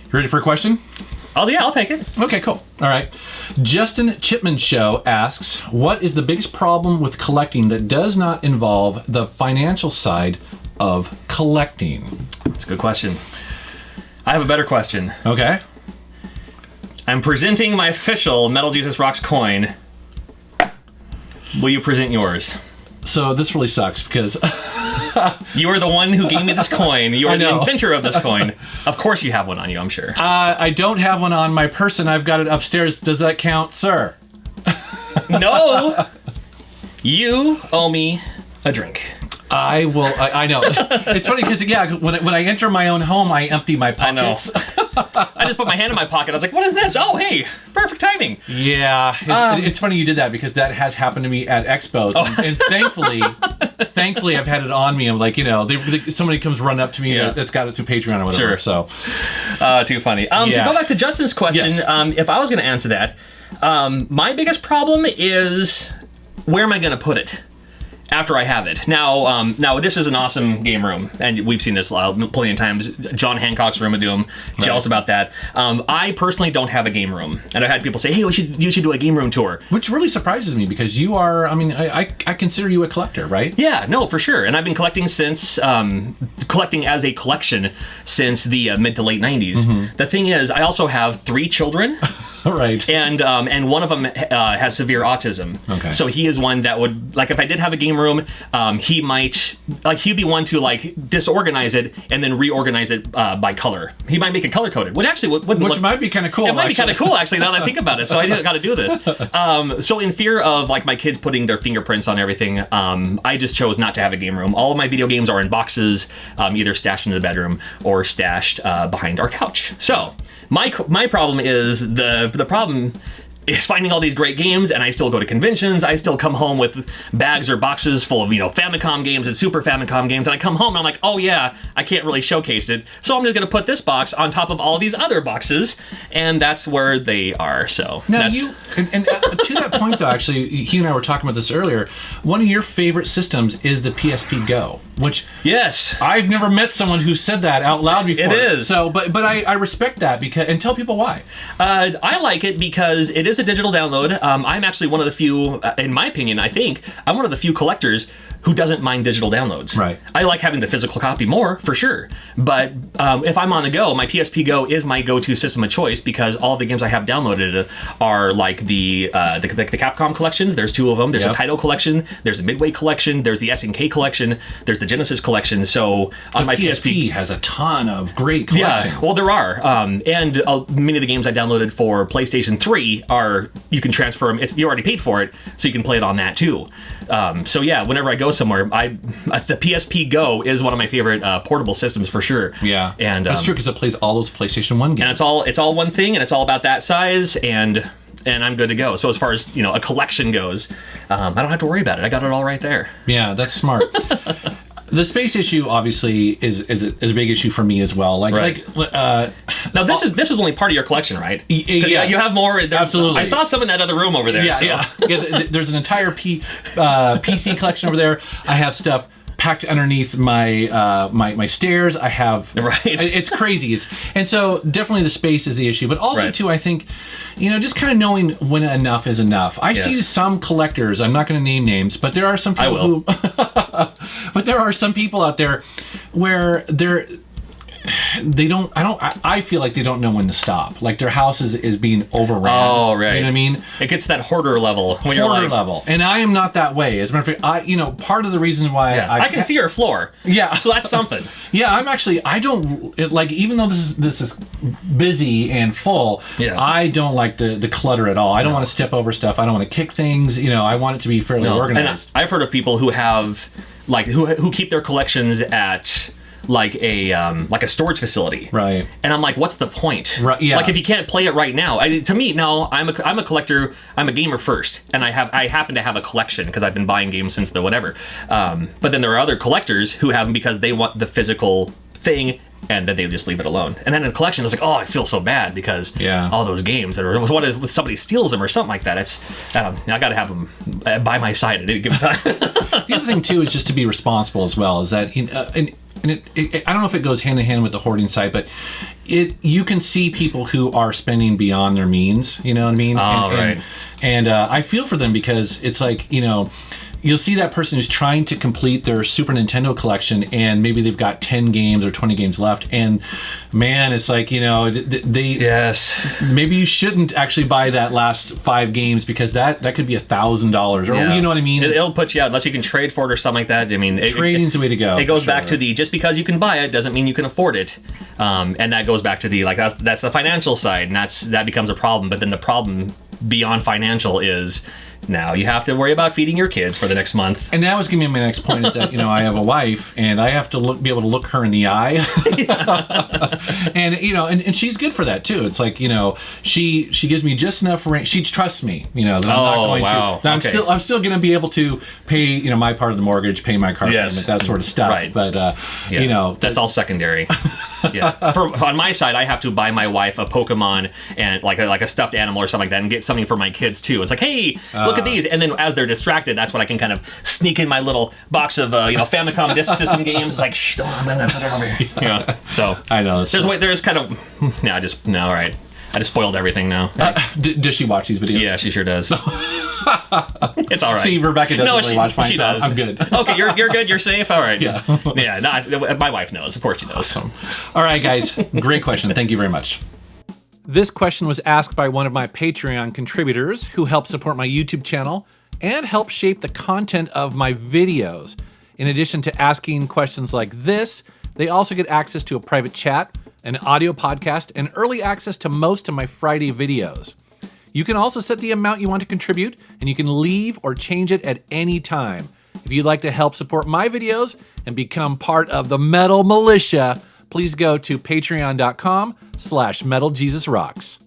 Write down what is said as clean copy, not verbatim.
You ready for a question? Oh, yeah, I'll take it. Okay, cool. All right. Justin Chipman Show asks, what is the biggest problem with collecting that does not involve the financial side of collecting? That's a good question. I have a better question. Okay. I'm presenting my official MetalJesusRocks coin. Will you present yours? So this really sucks because... You are the one who gave me this coin. You are the inventor of this coin. Of course you have one on you, I'm sure. I don't have one on my person. I've got it upstairs. Does that count, sir? No. You owe me a drink. I will. I know. It's funny because, yeah, when I enter my own home, I empty my pockets. I know. I just put my hand in my pocket. I was like, what is this? Oh, hey, perfect timing. Yeah. It's funny you did that because that has happened to me at expos. Oh. And thankfully, I've had it on me. I'm like, somebody comes running up to me that's got it through Patreon or whatever. Sure. So, too funny. To go back to Justin's question, yes. If I was going to answer that, my biggest problem is where am I going to put it after I have it? Now this is an awesome game room, and we've seen this plenty of times. John Hancock's Room of Doom, jealous about that. I personally don't have a game room, and I've had people say, hey, you should do a game room tour. Which really surprises me because you are, I consider you a collector, right? Yeah, no, for sure. And I've been collecting since, collecting as a collection since the mid to late 90s. Mm-hmm. The thing is, I also have 3 children. Right. And one of them has severe autism. Okay. So he is one that would, like, if I did have a game room, he might, like, he'd be one to, like, disorganize it and then reorganize it by color. He might make it color coded, which actually which might be kind of cool. It might be kind of cool, actually, now that I think about it. So I got to do this. So in fear of, like, my kids putting their fingerprints on everything, I just chose not to have a game room. All of my video games are in boxes, either stashed in the bedroom or stashed behind our couch. So my problem is the problem is finding all these great games, and I still go to conventions. I still come home with bags or boxes full of, Famicom games and Super Famicom games, and I come home and I'm like, oh yeah, I can't really showcase it, so I'm just gonna put this box on top of all these other boxes, and that's where they are. So now to that point though, actually, he and I were talking about this earlier. One of your favorite systems is the PSP Go, which yes, I've never met someone who said that out loud before. It is. So, but I respect that because, and tell people why. I like it because it is a digital download. I'm actually one of the few, in my opinion, I think, I'm one of the few collectors who doesn't mind digital downloads. Right. I like having the physical copy more, for sure. But if I'm on the go, my PSP Go is my go-to system of choice because all the games I have downloaded are like the Capcom collections. There's 2 of them. There's a Taito collection. There's a Midway collection. There's the SNK collection. There's the Genesis collection. So on my PSP has a ton of great collections. Yeah, well, there are. And many of the games I downloaded for PlayStation 3 are, you can transfer them. You already paid for it, so you can play it on that too. So yeah, whenever I go somewhere, the PSP Go is one of my favorite portable systems for sure. Yeah, and that's true because it plays all those PlayStation 1 games. And it's all one thing, and it's all about that size, and I'm good to go. So as far as a collection goes, I don't have to worry about it. I got it all right there. Yeah, that's smart. The space issue obviously is a big issue for me as well. Now this is only part of your collection, right? Yes. You have more. Absolutely. I saw some in that other room over there. Yeah. There's an entire PC collection over there. I have stuff packed underneath my stairs. I have It's crazy. And so definitely the space is the issue, but also too, I think, just kind of knowing when enough is enough. I see some collectors. I'm not going to name names, but there are some people but there are some people out there where I feel like they don't know when to stop. Like their house is being overrun. Oh, right. You know what I mean? It gets that hoarder level when you're like... level. And I am not that way. As a matter of fact, part of the reason why I can see your floor. Yeah. So that's something. Yeah, even though this is busy and full, I don't like the clutter at all. I don't want to step over stuff. I don't want to kick things. I want it to be fairly organized. And I've heard of people who have, who keep their collections at like a storage facility, right? And I'm like, what's the point? Right, yeah. Like if you can't play it right now, to me now, I'm a collector. I'm a gamer first, and I happen to have a collection because I've been buying games since the whatever. But then there are other collectors who have them because they want the physical thing, and then they just leave it alone. And then in a collection, it's like, oh, I feel so bad because all those games, or what if somebody steals them or something like that. It's I got to have them by my side at any given time. The other thing too is just to be responsible as well. Is that I don't know if it goes hand in hand with the hoarding side, but you can see people who are spending beyond their means, you know what I mean? Right. And I feel for them because it's like, you know, you'll see that person who's trying to complete their Super Nintendo collection and maybe they've got 10 games or 20 games left. And man, it's like, you know, yes, maybe you shouldn't actually buy that last 5 games because that could be $1,000 or you know what I mean? It'll put you out unless you can trade for it or something like that. I mean, trading's the way to go. It goes back to the, just because you can buy it doesn't mean you can afford it. And that goes back to the, like, that's the financial side, and that becomes a problem. But then the problem beyond financial is, now you have to worry about feeding your kids for the next month. And that was going to be my next point, is that, you know, I have a wife and I have to be able to look her in the eye. And, you know, and she's good for that too. It's like, you know, she gives me just enough range. She trusts me, you know, that I'm not going to. That I'm still going to be able to pay, you know, my part of the mortgage, pay my car payment, that sort of stuff. Right. But, you know. That's all secondary. On my side, I have to buy my wife a Pokemon and like a stuffed animal or something like that, and get something for my kids too. It's like, hey, look at these, and then as they're distracted, that's when I can kind of sneak in my little box of you know, Famicom Disk System games. Like, shh, don't put it over here. Yeah. So I know. There's kind of all right. I just spoiled everything now. Does she watch these videos? Yeah, she sure does. It's all right. See, Rebecca doesn't really watch mine, she does. I'm good. Okay, you're good. You're safe. All right. Yeah. My wife knows. Of course she knows. Awesome. All right, guys. Great question. Thank you very much. This question was asked by one of my Patreon contributors who helps support my YouTube channel and help shape the content of my videos. In addition to asking questions like this, they also get access to a private chat, an audio podcast, and early access to most of my Friday videos. You can also set the amount you want to contribute, and you can leave or change it at any time. If you'd like to help support my videos and become part of the Metal Militia, please go to patreon.com/MetalJesusRocks.